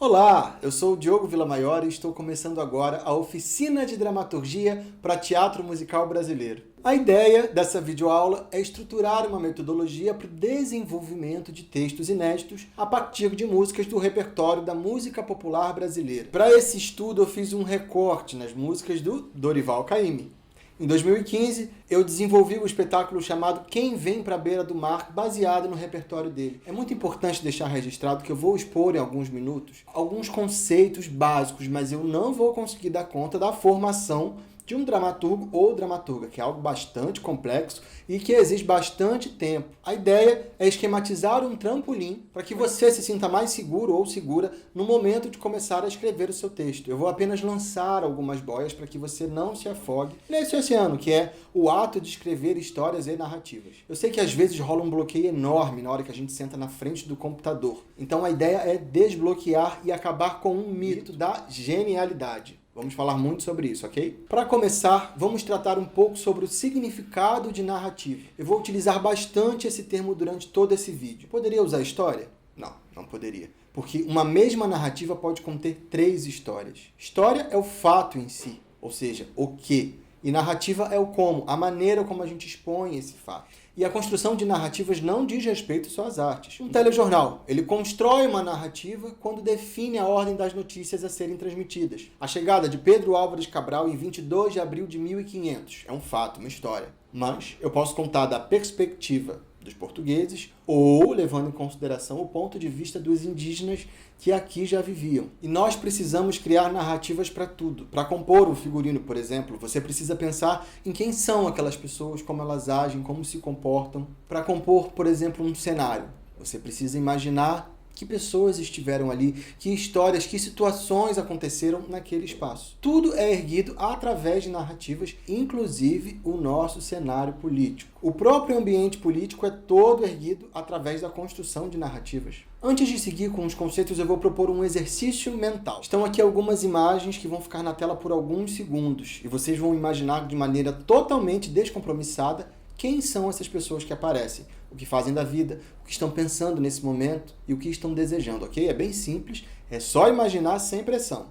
Olá, eu sou o Diogo Villamaior e estou começando agora a oficina de dramaturgia para teatro musical brasileiro. A ideia dessa videoaula é estruturar uma metodologia para o desenvolvimento de textos inéditos a partir de músicas do repertório da música popular brasileira. Para esse estudo eu fiz um recorte nas músicas do Dorival Caymmi. Em 2015, eu desenvolvi um espetáculo chamado Quem Vem Pra Beira do Mar, baseado no repertório dele. É muito importante deixar registrado que eu vou expor em alguns minutos alguns conceitos básicos, mas eu não vou conseguir dar conta da formação de um dramaturgo ou dramaturga, que é algo bastante complexo e que exige bastante tempo. A ideia é esquematizar um trampolim para que você se sinta mais seguro ou segura no momento de começar a escrever o seu texto. Eu vou apenas lançar algumas boias para que você não se afogue nesse oceano, que é o ato de escrever histórias e narrativas. Eu sei que às vezes rola um bloqueio enorme na hora que a gente senta na frente do computador. Então a ideia é desbloquear e acabar com um mito da genialidade. Vamos falar muito sobre isso, ok? Para começar, vamos tratar um pouco sobre o significado de narrativa. Eu vou utilizar bastante esse termo durante todo esse vídeo. Poderia usar história? Não, não poderia. Porque uma mesma narrativa pode conter 3 histórias. História é o fato em si, ou seja, o que. E narrativa é o como, a maneira como a gente expõe esse fato. E a construção de narrativas não diz respeito só às artes. Um telejornal, ele constrói uma narrativa quando define a ordem das notícias a serem transmitidas. A chegada de Pedro Álvares Cabral em 22 de abril de 1500 é um fato, uma história. Mas eu posso contar da perspectiva dos portugueses ou levando em consideração o ponto de vista dos indígenas que aqui já viviam. E nós precisamos criar narrativas para tudo. Para compor um figurino, por exemplo, você precisa pensar em quem são aquelas pessoas, como elas agem, como se comportam. Para compor, por exemplo, um cenário, você precisa imaginar que pessoas estiveram ali, que histórias, que situações aconteceram naquele espaço. Tudo é erguido através de narrativas, inclusive o nosso cenário político. O próprio ambiente político é todo erguido através da construção de narrativas. Antes de seguir com os conceitos, eu vou propor um exercício mental. Estão aqui algumas imagens que vão ficar na tela por alguns segundos, e vocês vão imaginar de maneira totalmente descompromissada quem são essas pessoas que aparecem, o que fazem da vida, o que estão pensando nesse momento e o que estão desejando, ok? É bem simples, é só imaginar sem pressão.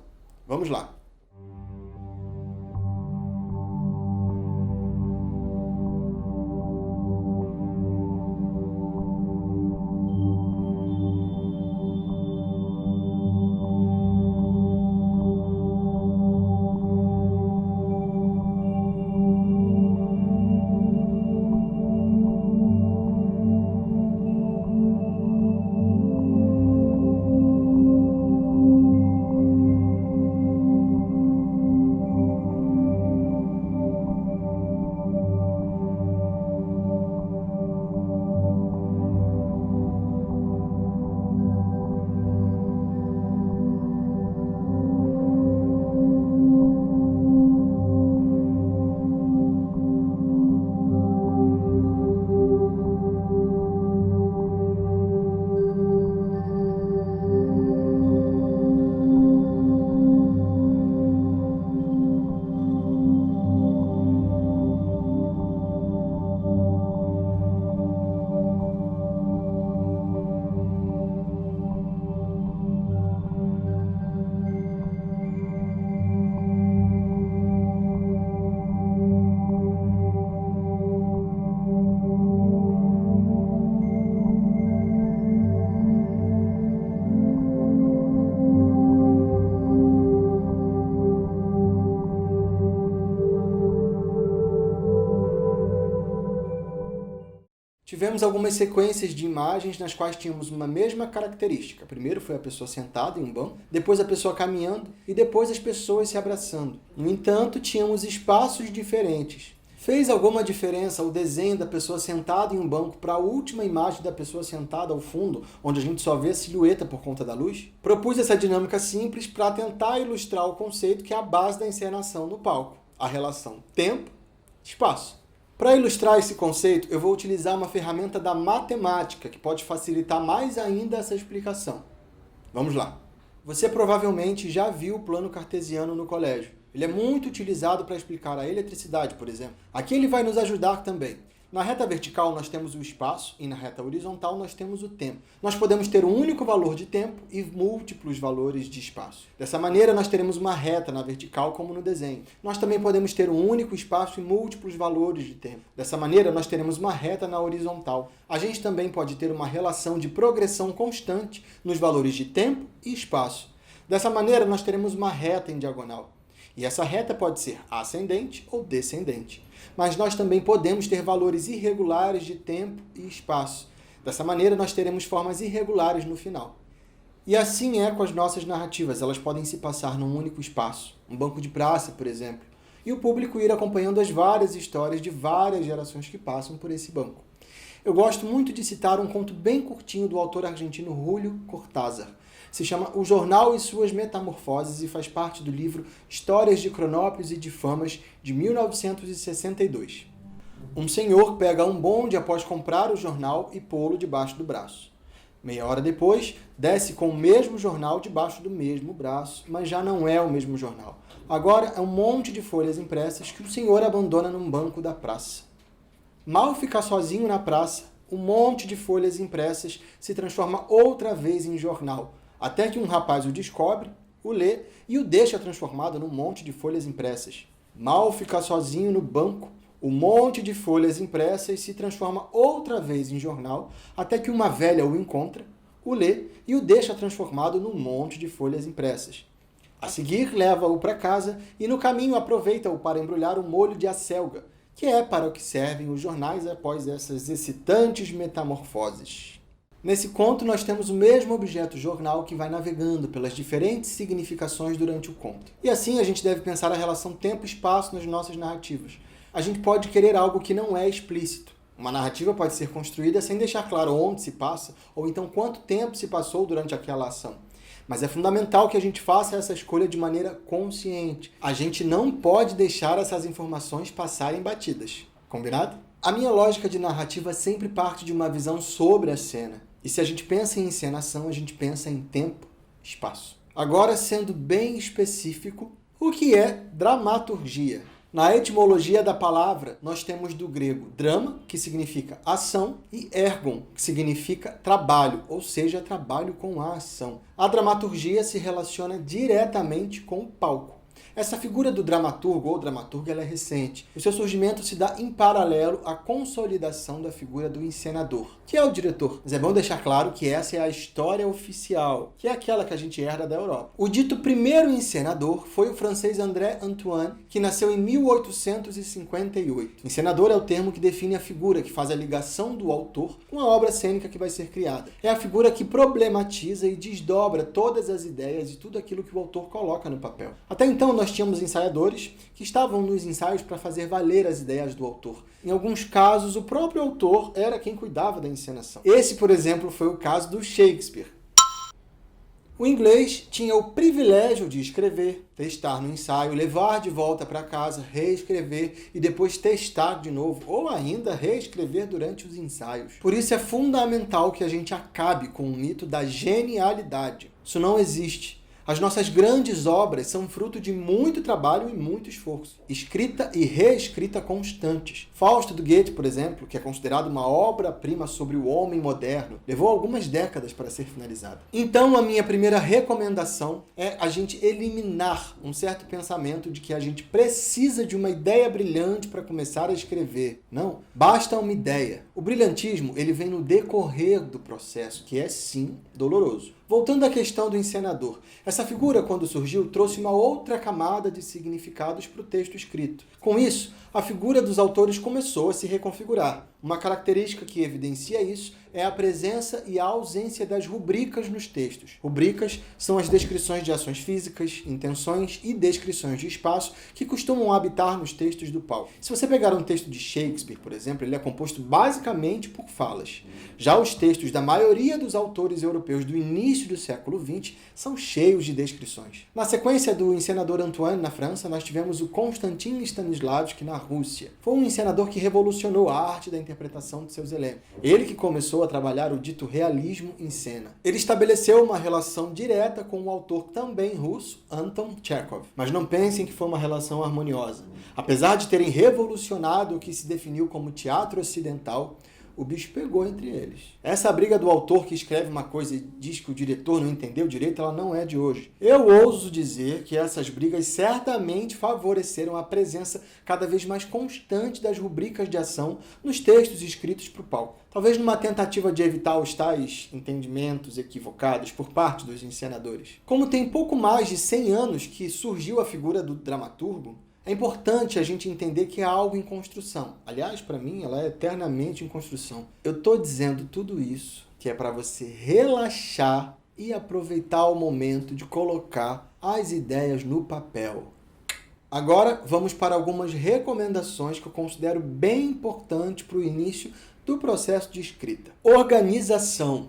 Vamos lá. Tivemos algumas sequências de imagens nas quais tínhamos uma mesma característica. Primeiro foi a pessoa sentada em um banco, depois a pessoa caminhando e depois as pessoas se abraçando. No entanto, tínhamos espaços diferentes. Fez alguma diferença o desenho da pessoa sentada em um banco para a última imagem da pessoa sentada ao fundo, onde a gente só vê a silhueta por conta da luz? Propus essa dinâmica simples para tentar ilustrar o conceito que é a base da encenação no palco, a relação tempo-espaço. Para ilustrar esse conceito, eu vou utilizar uma ferramenta da matemática que pode facilitar mais ainda essa explicação. Vamos lá. Você provavelmente já viu o plano cartesiano no colégio. Ele é muito utilizado para explicar a eletricidade, por exemplo. Aqui ele vai nos ajudar também. Na reta vertical nós temos o espaço e na reta horizontal nós temos o tempo. Nós podemos ter um único valor de tempo e múltiplos valores de espaço. Dessa maneira nós teremos uma reta na vertical como no desenho. Nós também podemos ter um único espaço e múltiplos valores de tempo. Dessa maneira nós teremos uma reta na horizontal. A gente também pode ter uma relação de progressão constante nos valores de tempo e espaço. Dessa maneira nós teremos uma reta em diagonal. E essa reta pode ser ascendente ou descendente. Mas nós também podemos ter valores irregulares de tempo e espaço. Dessa maneira, nós teremos formas irregulares no final. E assim é com as nossas narrativas. Elas podem se passar num único espaço, um banco de praça, por exemplo, e o público ir acompanhando as várias histórias de várias gerações que passam por esse banco. Eu gosto muito de citar um conto bem curtinho do autor argentino Julio Cortázar. Se chama O Jornal e Suas Metamorfoses e faz parte do livro Histórias de Cronópios e de Famas, de 1962. Um senhor pega um bonde após comprar o jornal e pô-lo debaixo do braço. Meia hora depois, desce com o mesmo jornal debaixo do mesmo braço, mas já não é o mesmo jornal. Agora é um monte de folhas impressas que o senhor abandona num banco da praça. Mal ficar sozinho na praça, um monte de folhas impressas se transforma outra vez em jornal, até que um rapaz o descobre, o lê e o deixa transformado num monte de folhas impressas. Mal ficar sozinho no banco, o monte de folhas impressas se transforma outra vez em jornal, até que uma velha o encontra, o lê e o deixa transformado num monte de folhas impressas. A seguir, leva-o para casa e no caminho aproveita-o para embrulhar um molho de acelga, que é para o que servem os jornais após essas excitantes metamorfoses. Nesse conto, nós temos o mesmo objeto jornal que vai navegando pelas diferentes significações durante o conto. E assim a gente deve pensar a relação tempo-espaço nas nossas narrativas. A gente pode querer algo que não é explícito. Uma narrativa pode ser construída sem deixar claro onde se passa, ou então quanto tempo se passou durante aquela ação. Mas é fundamental que a gente faça essa escolha de maneira consciente. A gente não pode deixar essas informações passarem batidas. Combinado? A minha lógica de narrativa sempre parte de uma visão sobre a cena. E se a gente pensa em encenação, a gente pensa em tempo e espaço. Agora, sendo bem específico, o que é dramaturgia? Na etimologia da palavra, nós temos do grego drama, que significa ação, e ergon, que significa trabalho, ou seja, trabalho com a ação. A dramaturgia se relaciona diretamente com o palco. Essa figura do dramaturgo ou dramaturga ela é recente. O seu surgimento se dá em paralelo à consolidação da figura do encenador, que é o diretor. Mas é bom deixar claro que essa é a história oficial, que é aquela que a gente herda da Europa. O dito primeiro encenador foi o francês André Antoine, que nasceu em 1858. Encenador é o termo que define a figura que faz a ligação do autor com a obra cênica que vai ser criada. É a figura que problematiza e desdobra todas as ideias e tudo aquilo que o autor coloca no papel. Até então, nós tínhamos ensaiadores que estavam nos ensaios para fazer valer as ideias do autor. Em alguns casos, o próprio autor era quem cuidava da encenação. Esse, por exemplo, foi o caso do Shakespeare. O inglês tinha o privilégio de escrever, testar no ensaio, levar de volta para casa, reescrever e depois testar de novo, ou ainda reescrever durante os ensaios. Por isso é fundamental que a gente acabe com o mito da genialidade. Isso não existe. As nossas grandes obras são fruto de muito trabalho e muito esforço. Escrita e reescrita constantes. Fausto do Goethe, por exemplo, que é considerado uma obra-prima sobre o homem moderno, levou algumas décadas para ser finalizada. Então, a minha primeira recomendação é a gente eliminar um certo pensamento de que a gente precisa de uma ideia brilhante para começar a escrever. Não, basta uma ideia. O brilhantismo, ele vem no decorrer do processo, que é, sim, doloroso. Voltando à questão do encenador, essa figura, quando surgiu, trouxe uma outra camada de significados para o texto escrito. Com isso, a figura dos autores começou a se reconfigurar. Uma característica que evidencia isso é a presença e a ausência das rubricas nos textos. Rubricas são as descrições de ações físicas, intenções e descrições de espaço que costumam habitar nos textos do palco. Se você pegar um texto de Shakespeare, por exemplo, ele é composto basicamente por falas. Já os textos da maioria dos autores europeus do início início do século XX são cheios de descrições. Na sequência do encenador Antoine, na França, nós tivemos o Konstantin Stanislavski, na Rússia. Foi um encenador que revolucionou a arte da interpretação de seus elencos. Ele que começou a trabalhar o dito realismo em cena. Ele estabeleceu uma relação direta com o autor também russo, Anton Chekhov. Mas não pensem que foi uma relação harmoniosa. Apesar de terem revolucionado o que se definiu como teatro ocidental, o bicho pegou entre eles. Essa briga do autor que escreve uma coisa e diz que o diretor não entendeu direito, ela não é de hoje. Eu ouso dizer que essas brigas certamente favoreceram a presença cada vez mais constante das rubricas de ação nos textos escritos para o palco. Talvez numa tentativa de evitar os tais entendimentos equivocados por parte dos encenadores. Como tem pouco mais de 100 anos que surgiu a figura do dramaturgo, é importante a gente entender que é algo em construção. Aliás, para mim, ela é eternamente em construção. Eu estou dizendo tudo isso que é para você relaxar e aproveitar o momento de colocar as ideias no papel. Agora, vamos para algumas recomendações que eu considero bem importantes para o início do processo de escrita. Organização.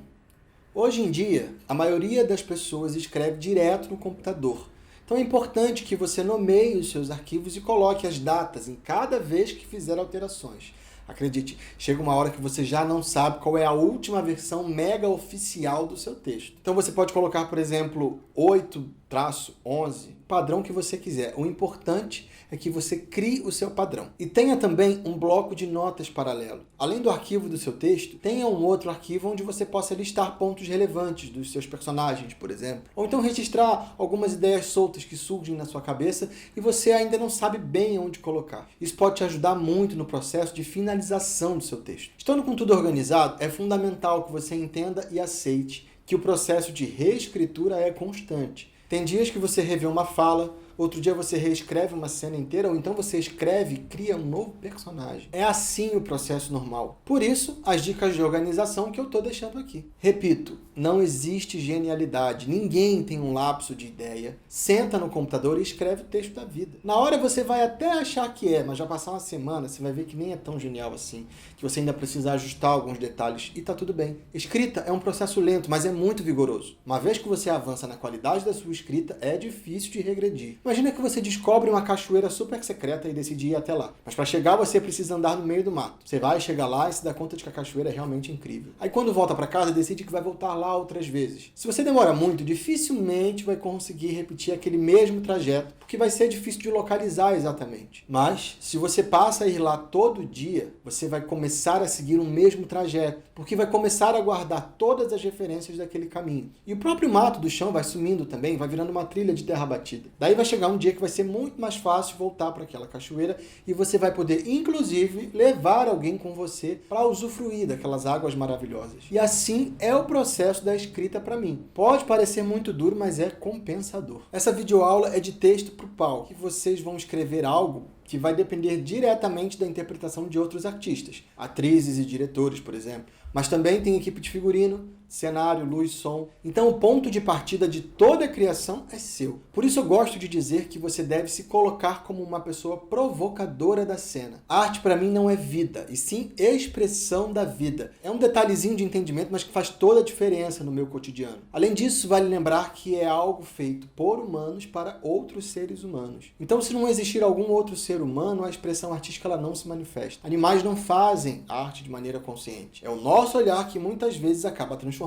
Hoje em dia, a maioria das pessoas escreve direto no computador. Então é importante que você nomeie os seus arquivos e coloque as datas em cada vez que fizer alterações. Acredite, chega uma hora que você já não sabe qual é a última versão mega oficial do seu texto. Então você pode colocar, por exemplo, 8-11, padrão que você quiser. O importante é que você crie o seu padrão. E tenha também um bloco de notas paralelo. Além do arquivo do seu texto, tenha um outro arquivo onde você possa listar pontos relevantes dos seus personagens, por exemplo. Ou então registrar algumas ideias soltas que surgem na sua cabeça e você ainda não sabe bem onde colocar. Isso pode te ajudar muito no processo de finalização do seu texto. Estando com tudo organizado, é fundamental que você entenda e aceite que o processo de reescritura é constante. Tem dias que você revê uma fala, outro dia você reescreve uma cena inteira, ou então você escreve e cria um novo personagem. É assim o processo normal. Por isso, as dicas de organização que eu estou deixando aqui. Repito, não existe genialidade. Ninguém tem um lapso de ideia. Senta no computador e escreve o texto da vida. Na hora você vai até achar que é, mas já passar uma semana, você vai ver que nem é tão genial assim, que você ainda precisa ajustar alguns detalhes e tá tudo bem. Escrita é um processo lento, mas é muito vigoroso. Uma vez que você avança na qualidade da sua escrita, é difícil de regredir. Imagina que você descobre uma cachoeira super secreta e decide ir até lá. Mas para chegar você precisa andar no meio do mato. Você vai chegar lá e se dá conta de que a cachoeira é realmente incrível. Aí quando volta para casa, decide que vai voltar lá outras vezes. Se você demora muito, dificilmente vai conseguir repetir aquele mesmo trajeto, porque vai ser difícil de localizar exatamente. Mas se você passa a ir lá todo dia, você vai começar a seguir um mesmo trajeto, porque vai começar a guardar todas as referências daquele caminho. E o próprio mato do chão vai sumindo também, vai virando uma trilha de terra batida. Daí vai chegar um dia que vai ser muito mais fácil voltar para aquela cachoeira e você vai poder, inclusive, levar alguém com você para usufruir daquelas águas maravilhosas. E assim é o processo da escrita para mim. Pode parecer muito duro, mas é compensador. Essa videoaula é de texto para o palco, que vocês vão escrever algo que vai depender diretamente da interpretação de outros artistas, atrizes e diretores, por exemplo. Mas também tem equipe de figurino, cenário, luz, som. Então o ponto de partida de toda a criação é seu. Por isso eu gosto de dizer que você deve se colocar como uma pessoa provocadora da cena. A arte para mim não é vida, e sim expressão da vida. É um detalhezinho de entendimento, mas que faz toda a diferença no meu cotidiano. Além disso, vale lembrar que é algo feito por humanos para outros seres humanos. Então se não existir algum outro ser humano, a expressão artística ela não se manifesta. Animais não fazem arte de maneira consciente. É o nosso olhar que muitas vezes acaba transformando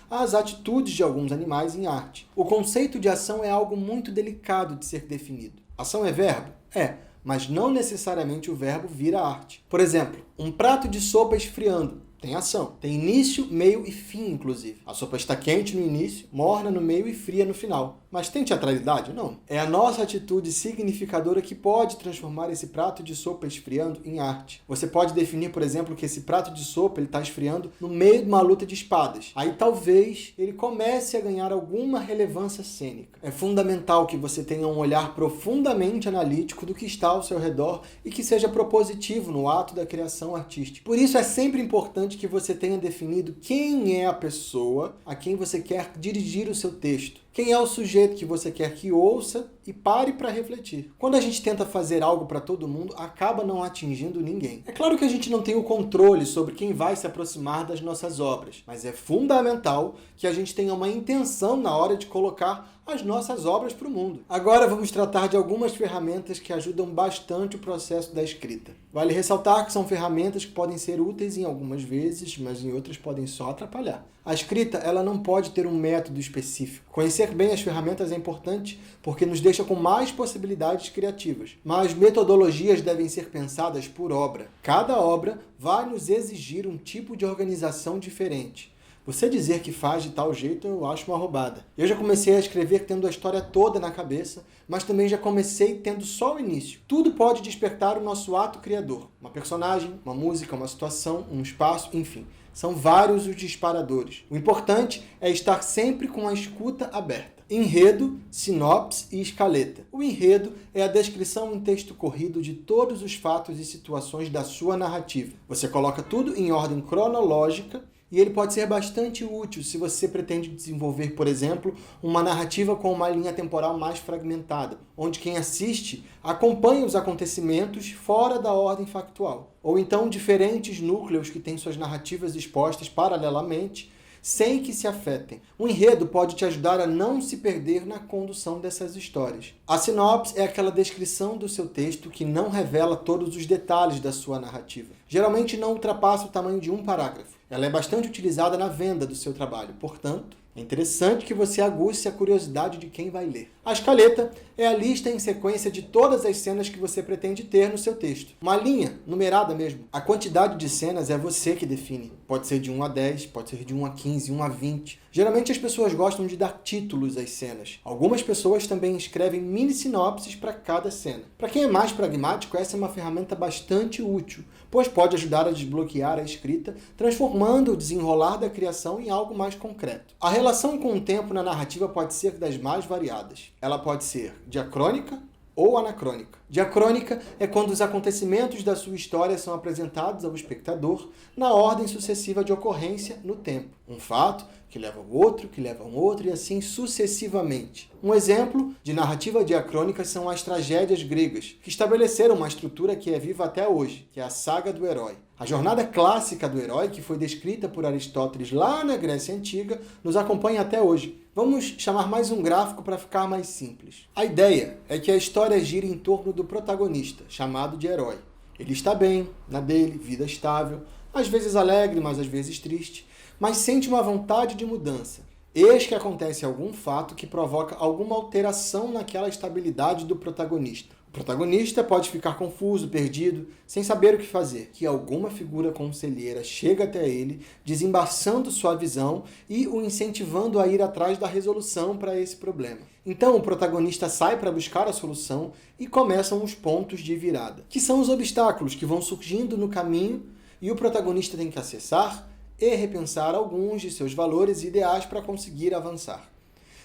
as atitudes de alguns animais em arte. O conceito de ação é algo muito delicado de ser definido. Ação é verbo? É, mas não necessariamente o verbo vira arte. Por exemplo, um prato de sopa esfriando. Tem ação. Tem início, meio e fim, inclusive. A sopa está quente no início, morna no meio e fria no final. Mas tem teatralidade? Não. É a nossa atitude significadora que pode transformar esse prato de sopa esfriando em arte. Você pode definir, por exemplo, que esse prato de sopa está esfriando no meio de uma luta de espadas. Aí talvez ele comece a ganhar alguma relevância cênica. É fundamental que você tenha um olhar profundamente analítico do que está ao seu redor e que seja propositivo no ato da criação artística. Por isso é sempre importante que você tenha definido quem é a pessoa a quem você quer dirigir o seu texto. Quem é o sujeito que você quer que ouça e pare para refletir? Quando a gente tenta fazer algo para todo mundo, acaba não atingindo ninguém. É claro que a gente não tem o controle sobre quem vai se aproximar das nossas obras, mas é fundamental que a gente tenha uma intenção na hora de colocar as nossas obras para o mundo. Agora vamos tratar de algumas ferramentas que ajudam bastante o processo da escrita. Vale ressaltar que são ferramentas que podem ser úteis em algumas vezes, mas em outras podem só atrapalhar. A escrita, ela não pode ter um método específico. Conhecer bem as ferramentas é importante porque nos deixa com mais possibilidades criativas. Mas metodologias devem ser pensadas por obra. Cada obra vai nos exigir um tipo de organização diferente. Você dizer que faz de tal jeito, eu acho uma roubada. Eu já comecei a escrever tendo a história toda na cabeça, mas também já comecei tendo só o início. Tudo pode despertar o nosso ato criador. Uma personagem, uma música, uma situação, um espaço, enfim. São vários os disparadores. O importante é estar sempre com a escuta aberta. Enredo, sinopse e escaleta. O enredo é a descrição em texto corrido de todos os fatos e situações da sua narrativa. Você coloca tudo em ordem cronológica e ele pode ser bastante útil se você pretende desenvolver, por exemplo, uma narrativa com uma linha temporal mais fragmentada, onde quem assiste acompanha os acontecimentos fora da ordem factual. Ou então diferentes núcleos que têm suas narrativas expostas paralelamente, sem que se afetem. O enredo pode te ajudar a não se perder na condução dessas histórias. A sinopse é aquela descrição do seu texto que não revela todos os detalhes da sua narrativa. Geralmente não ultrapassa o tamanho de um parágrafo. Ela é bastante utilizada na venda do seu trabalho, portanto, é interessante que você aguce a curiosidade de quem vai ler. A escaleta é a lista em sequência de todas as cenas que você pretende ter no seu texto. Uma linha, numerada mesmo. A quantidade de cenas é você que define. Pode ser de 1 a 10, pode ser de 1 a 15, 1 a 20. Geralmente as pessoas gostam de dar títulos às cenas. Algumas pessoas também escrevem mini sinopses para cada cena. Para quem é mais pragmático, essa é uma ferramenta bastante útil, pois pode ajudar a desbloquear a escrita, transformando o desenrolar da criação em algo mais concreto. A relação com o tempo na narrativa pode ser das mais variadas. Ela pode ser diacrônica ou anacrônica. Diacrônica é quando os acontecimentos da sua história são apresentados ao espectador na ordem sucessiva de ocorrência no tempo. Um fato que leva ao outro, que leva a um outro e assim sucessivamente. Um exemplo de narrativa diacrônica são as tragédias gregas, que estabeleceram uma estrutura que é viva até hoje, que é a saga do herói. A jornada clássica do herói, que foi descrita por Aristóteles lá na Grécia Antiga, nos acompanha até hoje. Vamos chamar mais um gráfico para ficar mais simples. A ideia é que a história gira em torno do protagonista, chamado de herói. Ele está bem, na dele, vida estável, às vezes alegre, mas às vezes triste, mas sente uma vontade de mudança. Eis que acontece algum fato que provoca alguma alteração naquela estabilidade do protagonista. O protagonista pode ficar confuso, perdido, sem saber o que fazer, que alguma figura conselheira chega até ele, desembaçando sua visão e o incentivando a ir atrás da resolução para esse problema. Então o protagonista sai para buscar a solução e começam os pontos de virada, que são os obstáculos que vão surgindo no caminho e o protagonista tem que acessar e repensar alguns de seus valores e ideais para conseguir avançar.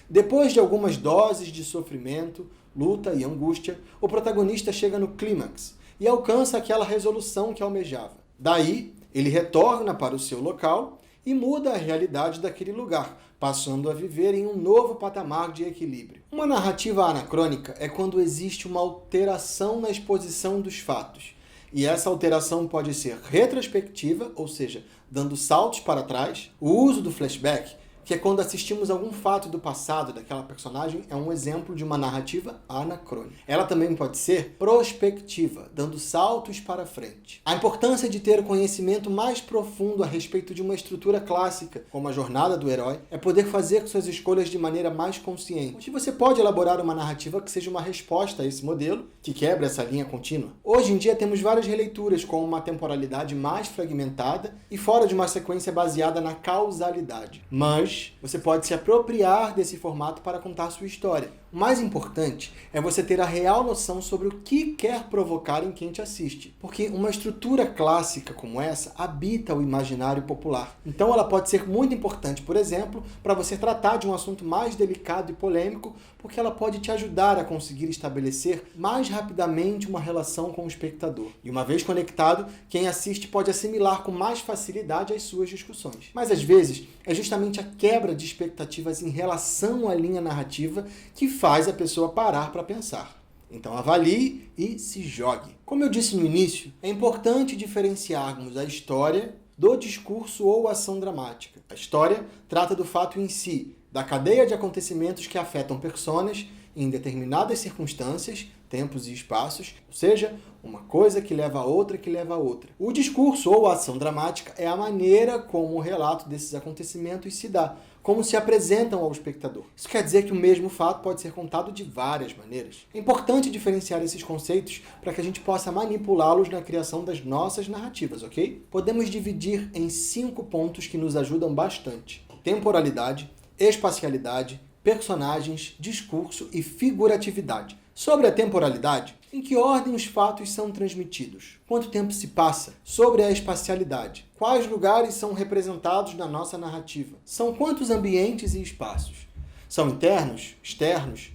Depois de algumas doses de sofrimento, luta e angústia, o protagonista chega no clímax e alcança aquela resolução que almejava. Daí, ele retorna para o seu local e muda a realidade daquele lugar, passando a viver em um novo patamar de equilíbrio. Uma narrativa anacrônica é quando existe uma alteração na exposição dos fatos. E essa alteração pode ser retrospectiva, ou seja, dando saltos para trás. O uso do flashback, que é quando assistimos algum fato do passado daquela personagem, é um exemplo de uma narrativa anacrônica. Ela também pode ser prospectiva, dando saltos para frente. A importância de ter conhecimento mais profundo a respeito de uma estrutura clássica, como a jornada do herói, é poder fazer suas escolhas de maneira mais consciente. E você pode elaborar uma narrativa que seja uma resposta a esse modelo, que quebra essa linha contínua. Hoje em dia temos várias releituras com uma temporalidade mais fragmentada e fora de uma sequência baseada na causalidade. Mas você pode se apropriar desse formato para contar sua história. O mais importante é você ter a real noção sobre o que quer provocar em quem te assiste, porque uma estrutura clássica como essa habita o imaginário popular. Então ela pode ser muito importante, por exemplo, para você tratar de um assunto mais delicado e polêmico, porque ela pode te ajudar a conseguir estabelecer mais rapidamente uma relação com o espectador. E uma vez conectado, quem assiste pode assimilar com mais facilidade as suas discussões. Mas às vezes é justamente quebra de expectativas em relação à linha narrativa que faz a pessoa parar para pensar. Então avalie e se jogue. Como eu disse no início, é importante diferenciarmos a história do discurso ou ação dramática. A história trata do fato em si, da cadeia de acontecimentos que afetam personas em determinadas circunstâncias, tempos e espaços, ou seja, uma coisa que leva a outra que leva a outra. O discurso ou a ação dramática é a maneira como o relato desses acontecimentos se dá, como se apresentam ao espectador. Isso quer dizer que o mesmo fato pode ser contado de várias maneiras. É importante diferenciar esses conceitos para que a gente possa manipulá-los na criação das nossas narrativas, ok? Podemos dividir em 5 pontos que nos ajudam bastante: temporalidade, espacialidade, personagens, discurso e figuratividade. Sobre a temporalidade, em que ordem os fatos são transmitidos? Quanto tempo se passa? Sobre a espacialidade, quais lugares são representados na nossa narrativa? São quantos ambientes e espaços? São internos? Externos?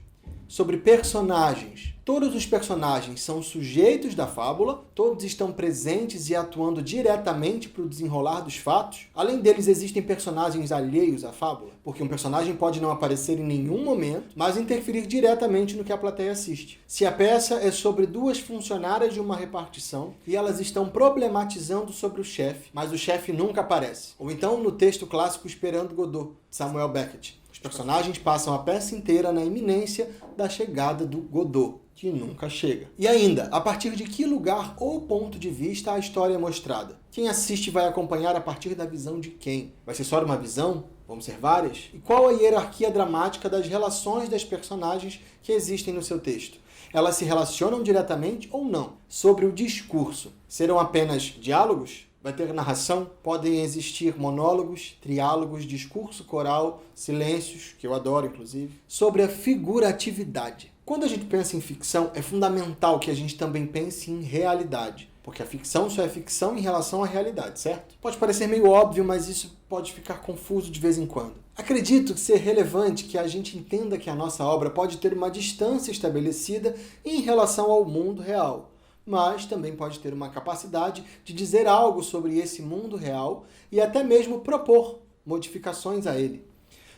Sobre personagens, todos os personagens são sujeitos da fábula, todos estão presentes e atuando diretamente para o desenrolar dos fatos. Além deles, existem personagens alheios à fábula, porque um personagem pode não aparecer em nenhum momento, mas interferir diretamente no que a plateia assiste. Se a peça é sobre 2 funcionárias de uma repartição e elas estão problematizando sobre o chefe, mas o chefe nunca aparece. Ou então no texto clássico Esperando Godot, de Samuel Beckett. Os personagens passam a peça inteira na iminência da chegada do Godot, que nunca chega. E ainda, a partir de que lugar ou ponto de vista a história é mostrada? Quem assiste vai acompanhar a partir da visão de quem? Vai ser só uma visão? Vão ser várias? E qual a hierarquia dramática das relações das personagens que existem no seu texto? Elas se relacionam diretamente ou não? Sobre o discurso, serão apenas diálogos? Vai ter narração? Podem existir monólogos, triálogos, discurso coral, silêncios, que eu adoro, inclusive. Sobre a figuratividade. Quando a gente pensa em ficção, é fundamental que a gente também pense em realidade. Porque a ficção só é ficção em relação à realidade, certo? Pode parecer meio óbvio, mas isso pode ficar confuso de vez em quando. Acredito ser relevante que a gente entenda que a nossa obra pode ter uma distância estabelecida em relação ao mundo real, mas também pode ter uma capacidade de dizer algo sobre esse mundo real e até mesmo propor modificações a ele.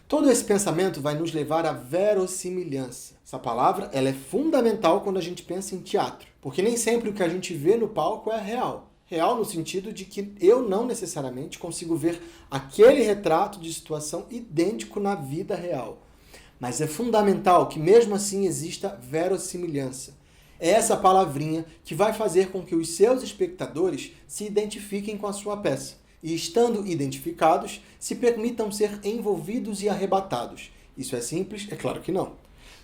Todo esse pensamento vai nos levar à verossimilhança. Essa palavra ela é fundamental quando a gente pensa em teatro, porque nem sempre o que a gente vê no palco é real. Real no sentido de que eu não necessariamente consigo ver aquele retrato de situação idêntico na vida real. Mas é fundamental que mesmo assim exista verossimilhança. É essa palavrinha que vai fazer com que os seus espectadores se identifiquem com a sua peça. E estando identificados, se permitam ser envolvidos e arrebatados. Isso é simples? É claro que não.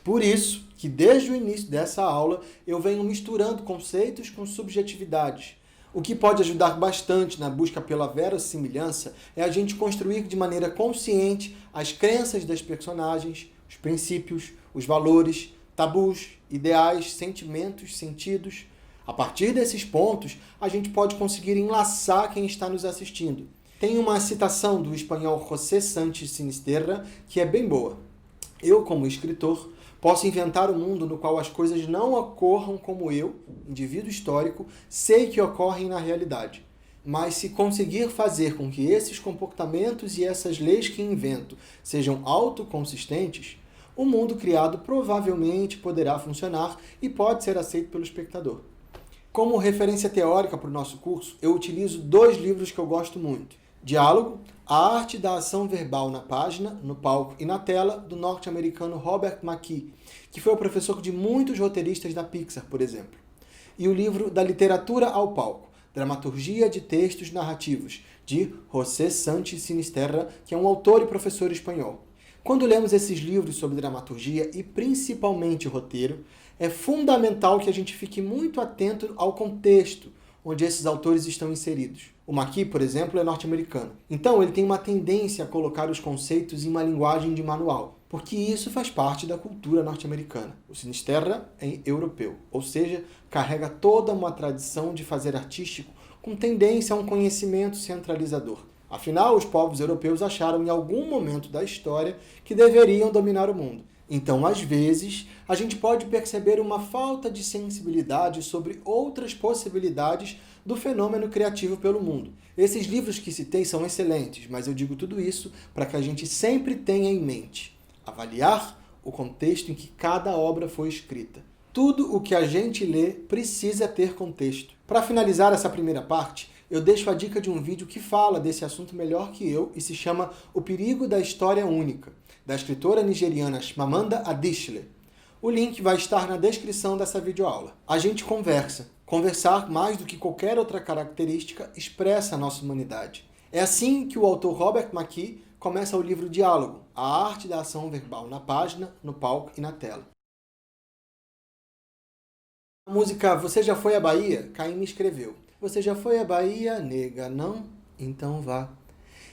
Por isso que desde o início dessa aula eu venho misturando conceitos com subjetividades. O que pode ajudar bastante na busca pela verossimilhança é a gente construir de maneira consciente as crenças das personagens, os princípios, os valores, tabus, ideais, sentimentos, sentidos. A partir desses pontos, a gente pode conseguir enlaçar quem está nos assistindo. Tem uma citação do espanhol José Sánchez Sinisterra que é bem boa. Eu, como escritor, posso inventar um mundo no qual as coisas não ocorram como eu, indivíduo histórico, sei que ocorrem na realidade. Mas se conseguir fazer com que esses comportamentos e essas leis que invento sejam autoconsistentes, o mundo criado provavelmente poderá funcionar e pode ser aceito pelo espectador. Como referência teórica para o nosso curso, eu utilizo 2 livros que eu gosto muito. Diálogo, A Arte da Ação Verbal na Página, no Palco e na Tela, do norte-americano Robert McKee, que foi o professor de muitos roteiristas da Pixar, por exemplo. E o livro Da Literatura ao Palco, Dramaturgia de Textos Narrativos, de José Sánchez Sinisterra, que é um autor e professor espanhol. Quando lemos esses livros sobre dramaturgia e principalmente roteiro, é fundamental que a gente fique muito atento ao contexto onde esses autores estão inseridos. O McKee, por exemplo, é norte-americano. Então, ele tem uma tendência a colocar os conceitos em uma linguagem de manual, porque isso faz parte da cultura norte-americana. O Sinisterra é europeu, ou seja, carrega toda uma tradição de fazer artístico com tendência a um conhecimento centralizador. Afinal, os povos europeus acharam em algum momento da história que deveriam dominar o mundo. Então, às vezes, a gente pode perceber uma falta de sensibilidade sobre outras possibilidades do fenômeno criativo pelo mundo. Esses livros que citei são excelentes, mas eu digo tudo isso para que a gente sempre tenha em mente avaliar o contexto em que cada obra foi escrita. Tudo o que a gente lê precisa ter contexto. Para finalizar essa primeira parte, eu deixo a dica de um vídeo que fala desse assunto melhor que eu e se chama O Perigo da História Única, da escritora nigeriana Chimamanda Adichie. O link vai estar na descrição dessa videoaula. A gente conversa. Conversar, mais do que qualquer outra característica, expressa a nossa humanidade. É assim que o autor Robert McKee começa o livro Diálogo, a arte da ação verbal na página, no palco e na tela. A música Você Já Foi à Bahia? Caim me escreveu. Você já foi à Bahia, nega, não? Então vá.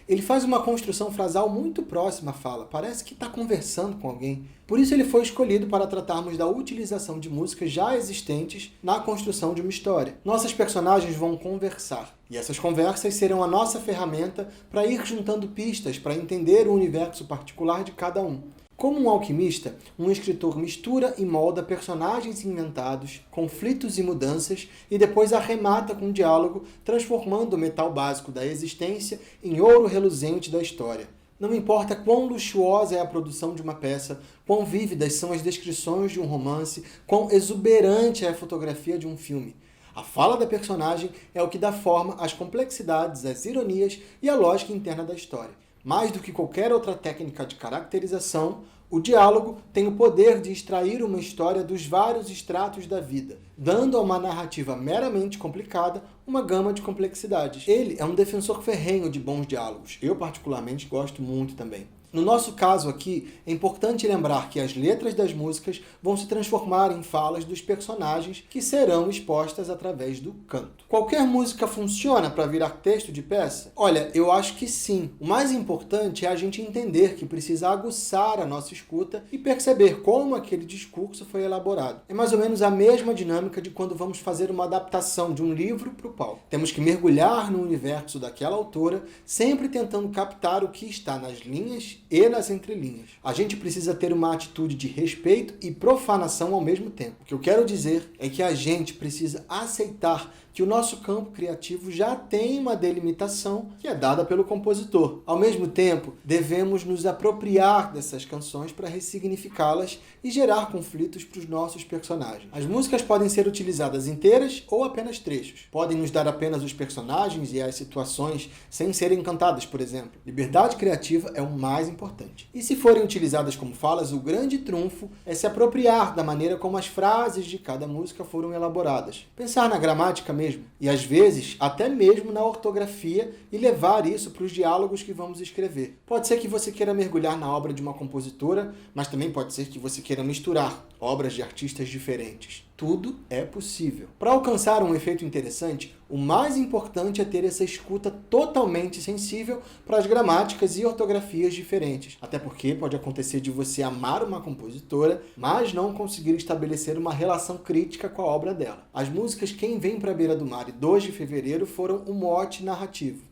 Ele faz uma construção frasal muito próxima à fala, parece que está conversando com alguém. Por isso ele foi escolhido para tratarmos da utilização de músicas já existentes na construção de uma história. Nossas personagens vão conversar, e essas conversas serão a nossa ferramenta para ir juntando pistas para entender o universo particular de cada um. Como um alquimista, um escritor mistura e molda personagens inventados, conflitos e mudanças, e depois arremata com um diálogo, transformando o metal básico da existência em ouro reluzente da história. Não importa quão luxuosa é a produção de uma peça, quão vívidas são as descrições de um romance, quão exuberante é a fotografia de um filme. A fala da personagem é o que dá forma às complexidades, às ironias e à lógica interna da história. Mais do que qualquer outra técnica de caracterização, o diálogo tem o poder de extrair uma história dos vários estratos da vida, dando a uma narrativa meramente complicada uma gama de complexidades. Ele é um defensor ferrenho de bons diálogos. Eu, particularmente, gosto muito também. No nosso caso aqui, é importante lembrar que as letras das músicas vão se transformar em falas dos personagens que serão expostas através do canto. Qualquer música funciona para virar texto de peça? Olha, eu acho que sim. O mais importante é a gente entender que precisa aguçar a nossa escuta e perceber como aquele discurso foi elaborado. É mais ou menos a mesma dinâmica de quando vamos fazer uma adaptação de um livro para o palco. Temos que mergulhar no universo daquela autora, sempre tentando captar o que está nas linhas e nas entrelinhas. A gente precisa ter uma atitude de respeito e profanação ao mesmo tempo. O que eu quero dizer é que a gente precisa aceitar que o nosso campo criativo já tem uma delimitação que é dada pelo compositor. Ao mesmo tempo, devemos nos apropriar dessas canções para ressignificá-las e gerar conflitos para os nossos personagens. As músicas podem ser utilizadas inteiras ou apenas trechos. Podem nos dar apenas os personagens e as situações sem serem cantadas, por exemplo. Liberdade criativa é o mais importante. E se forem utilizadas como falas, o grande trunfo é se apropriar da maneira como as frases de cada música foram elaboradas. Pensar na gramática mesmo, e às vezes até mesmo na ortografia, e levar isso para os diálogos que vamos escrever. Pode ser que você queira mergulhar na obra de uma compositora, mas também pode ser que você queira misturar obras de artistas diferentes. Tudo é possível. Para alcançar um efeito interessante, o mais importante é ter essa escuta totalmente sensível para as gramáticas e ortografias diferentes. Até porque pode acontecer de você amar uma compositora, mas não conseguir estabelecer uma relação crítica com a obra dela. As músicas Quem Vem Pra Beira do Mar e 2 de Fevereiro foram um mote narrativo.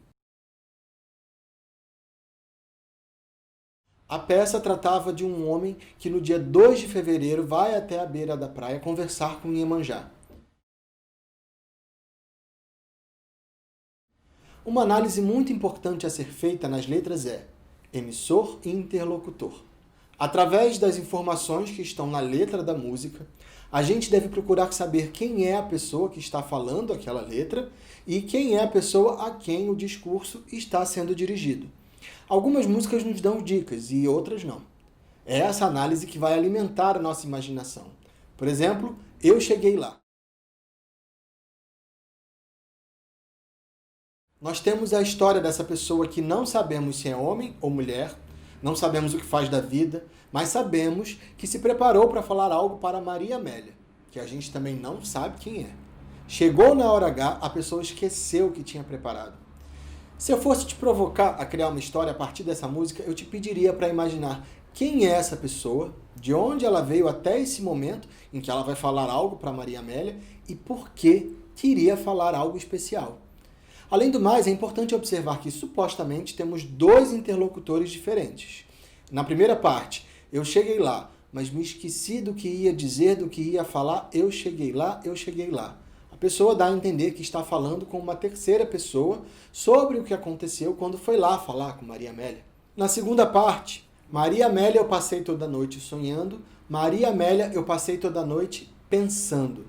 A peça tratava de um homem que no dia 2 de fevereiro vai até a beira da praia conversar com Iemanjá. Uma análise muito importante a ser feita nas letras é emissor e interlocutor. Através das informações que estão na letra da música, a gente deve procurar saber quem é a pessoa que está falando aquela letra e quem é a pessoa a quem o discurso está sendo dirigido. Algumas músicas nos dão dicas e outras não. É essa análise que vai alimentar a nossa imaginação. Por exemplo, Eu Cheguei Lá. Nós temos a história dessa pessoa que não sabemos se é homem ou mulher, não sabemos o que faz da vida, mas sabemos que se preparou para falar algo para Maria Amélia, que a gente também não sabe quem é. Chegou na hora H, a pessoa esqueceu o que tinha preparado. Se eu fosse te provocar a criar uma história a partir dessa música, eu te pediria para imaginar quem é essa pessoa, de onde ela veio até esse momento em que ela vai falar algo para Maria Amélia e por que queria falar algo especial. Além do mais, é importante observar que supostamente temos dois interlocutores diferentes. Na primeira parte, Eu Cheguei Lá, mas me esqueci do que ia dizer, do que ia falar, eu cheguei lá, eu cheguei lá. A pessoa dá a entender que está falando com uma terceira pessoa sobre o que aconteceu quando foi lá falar com Maria Amélia. Na segunda parte, Maria Amélia, eu passei toda a noite sonhando, Maria Amélia, eu passei toda a noite pensando.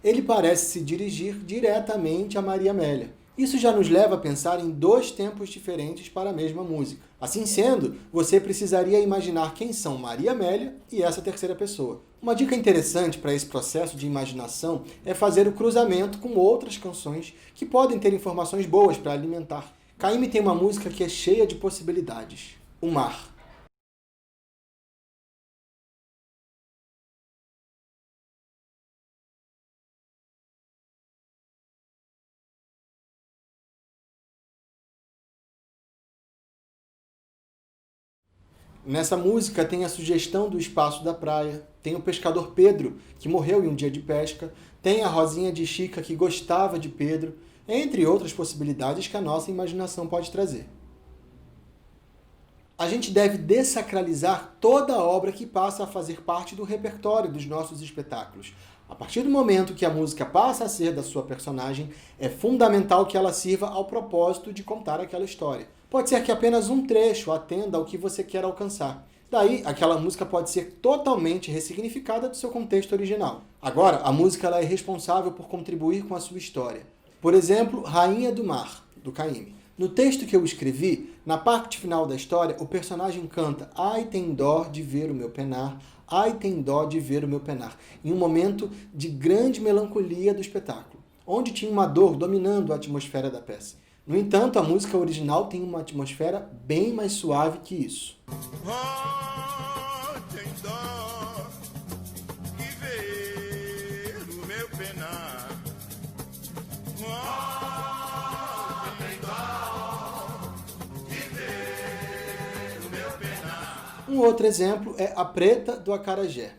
Ele parece se dirigir diretamente a Maria Amélia. Isso já nos leva a pensar em dois tempos diferentes para a mesma música. Assim sendo, você precisaria imaginar quem são Maria Amélia e essa terceira pessoa. Uma dica interessante para esse processo de imaginação é fazer o cruzamento com outras canções que podem ter informações boas para alimentar. Caymmi tem uma música que é cheia de possibilidades. O Mar. Nessa música tem a sugestão do espaço da praia, tem o pescador Pedro, que morreu em um dia de pesca, tem a Rosinha de Chica, que gostava de Pedro, entre outras possibilidades que a nossa imaginação pode trazer. A gente deve dessacralizar toda a obra que passa a fazer parte do repertório dos nossos espetáculos. A partir do momento que a música passa a ser da sua personagem, é fundamental que ela sirva ao propósito de contar aquela história. Pode ser que apenas um trecho atenda ao que você quer alcançar. Daí, aquela música pode ser totalmente ressignificada do seu contexto original. Agora, a música ela é responsável por contribuir com a sua história. Por exemplo, Rainha do Mar, do Caymmi. No texto que eu escrevi, na parte final da história, o personagem canta "Ai, tem dó de ver o meu penar, ai, tem dó de ver o meu penar", em um momento de grande melancolia do espetáculo, onde tinha uma dor dominando a atmosfera da peça. No entanto, a música original tem uma atmosfera bem mais suave que isso. Oh, tem dó de ver o meu penar. Oh, tem dó de ver o meu penar. Um outro exemplo é A Preta do Acarajé.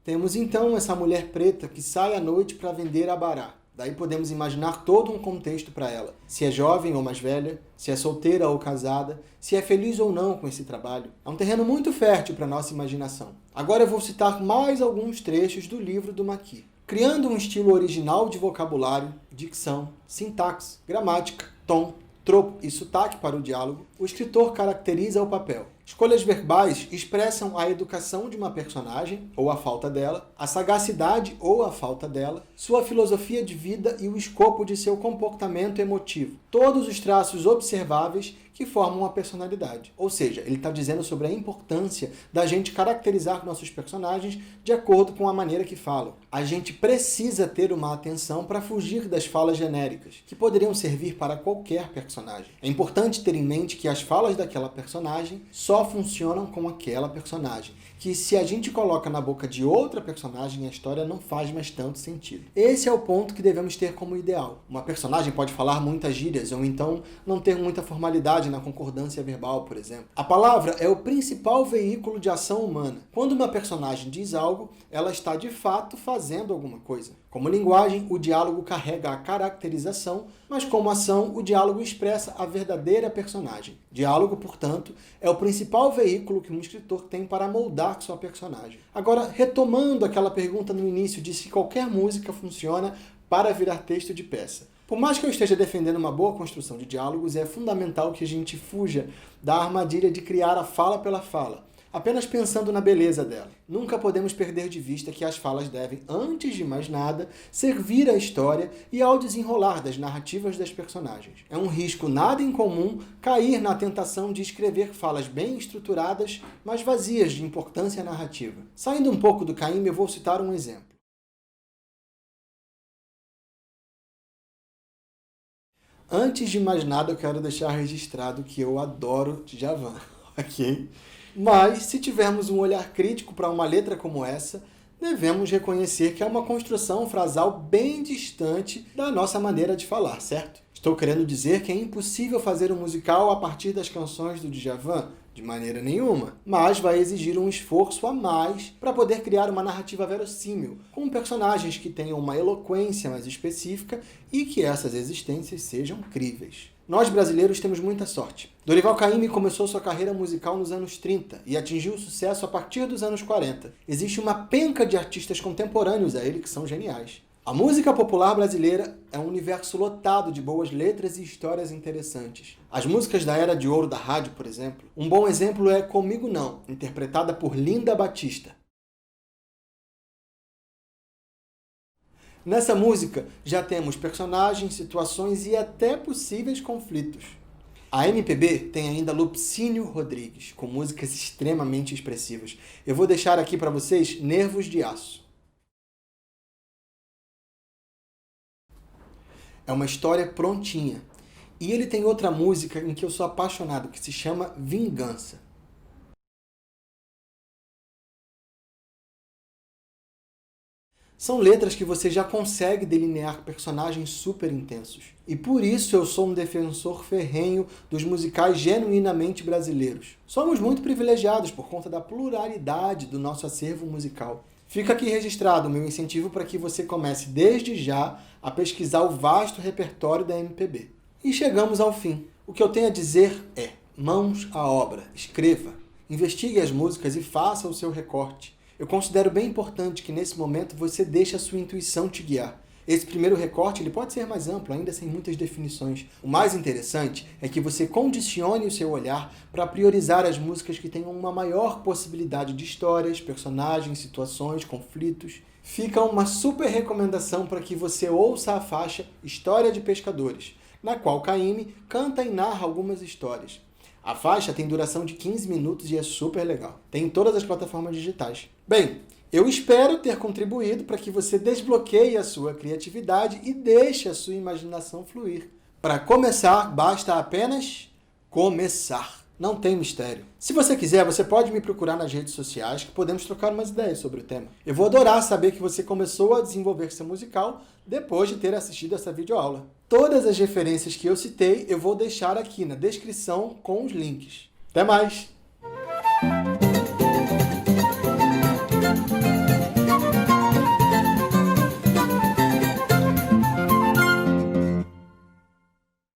Temos então essa mulher preta que sai à noite para vender abará. Daí podemos imaginar todo um contexto para ela. Se é jovem ou mais velha, se é solteira ou casada, se é feliz ou não com esse trabalho. É um terreno muito fértil para a nossa imaginação. Agora eu vou citar mais alguns trechos do livro do Maqui. Criando um estilo original de vocabulário, dicção, sintaxe, gramática, tom, tropo e sotaque para o diálogo, o escritor caracteriza o papel. Escolhas verbais expressam a educação de uma personagem, ou a falta dela, a sagacidade ou a falta dela, sua filosofia de vida e o escopo de seu comportamento emotivo. Todos os traços observáveis que formam a personalidade. Ou seja, ele está dizendo sobre a importância da gente caracterizar nossos personagens de acordo com a maneira que falam. A gente precisa ter uma atenção para fugir das falas genéricas, que poderiam servir para qualquer personagem. É importante ter em mente que as falas daquela personagem só funcionam com aquela personagem, que se a gente coloca na boca de outra personagem, a história não faz mais tanto sentido. Esse é o ponto que devemos ter como ideal. Uma personagem pode falar muitas gírias, ou então não ter muita formalidade na concordância verbal, por exemplo. A palavra é o principal veículo de ação humana. Quando uma personagem diz algo, ela está de fato fazendo alguma coisa. Como linguagem, o diálogo carrega a caracterização, mas como ação, o diálogo expressa a verdadeira personagem. Diálogo, portanto, é o principal veículo que um escritor tem para moldar sua personagem. Agora, retomando aquela pergunta no início de se qualquer música funciona para virar texto de peça. Por mais que eu esteja defendendo uma boa construção de diálogos, é fundamental que a gente fuja da armadilha de criar a fala pela fala, apenas pensando na beleza dela. Nunca podemos perder de vista que as falas devem, antes de mais nada, servir à história e ao desenrolar das narrativas das personagens. É um risco nada incomum cair na tentação de escrever falas bem estruturadas, mas vazias de importância narrativa. Saindo um pouco do Caymmi, eu vou citar um exemplo. Antes de mais nada, eu quero deixar registrado que eu adoro Djavan, ok? Mas, se tivermos um olhar crítico para uma letra como essa, devemos reconhecer que é uma construção frasal bem distante da nossa maneira de falar, certo? Estou querendo dizer que é impossível fazer um musical a partir das canções do Djavan? De maneira nenhuma. Mas vai exigir um esforço a mais para poder criar uma narrativa verossímil, com personagens que tenham uma eloquência mais específica e que essas existências sejam críveis. Nós brasileiros temos muita sorte. Dorival Caymmi começou sua carreira musical nos anos 30 e atingiu o sucesso a partir dos anos 40. Existe uma penca de artistas contemporâneos a ele que são geniais. A música popular brasileira é um universo lotado de boas letras e histórias interessantes. As músicas da Era de Ouro da rádio, por exemplo. Um bom exemplo é Comigo Não, interpretada por Linda Batista. Nessa música já temos personagens, situações e até possíveis conflitos. A MPB tem ainda Lupicínio Rodrigues, com músicas extremamente expressivas. Eu vou deixar aqui para vocês Nervos de Aço. É uma história prontinha. E ele tem outra música em que eu sou apaixonado, que se chama Vingança. São letras que você já consegue delinear personagens super intensos. E por isso eu sou um defensor ferrenho dos musicais genuinamente brasileiros. Somos muito privilegiados por conta da pluralidade do nosso acervo musical. Fica aqui registrado o meu incentivo para que você comece desde já a pesquisar o vasto repertório da MPB. E chegamos ao fim. O que eu tenho a dizer é: mãos à obra, escreva, investigue as músicas e faça o seu recorte. Eu considero bem importante que nesse momento você deixe a sua intuição te guiar. Esse primeiro recorte ele pode ser mais amplo, ainda sem muitas definições. O mais interessante é que você condicione o seu olhar para priorizar as músicas que tenham uma maior possibilidade de histórias, personagens, situações, conflitos. Fica uma super recomendação para que você ouça a faixa História de Pescadores, na qual Caymmi canta e narra algumas histórias. A faixa tem duração de 15 minutos e é super legal. Tem em todas as plataformas digitais. Bem, eu espero ter contribuído para que você desbloqueie a sua criatividade e deixe a sua imaginação fluir. Para começar, basta apenas começar. Não tem mistério. Se você quiser, você pode me procurar nas redes sociais que podemos trocar umas ideias sobre o tema. Eu vou adorar saber que você começou a desenvolver seu musical depois de ter assistido essa videoaula. Todas as referências que eu citei eu vou deixar aqui na descrição com os links. Até mais!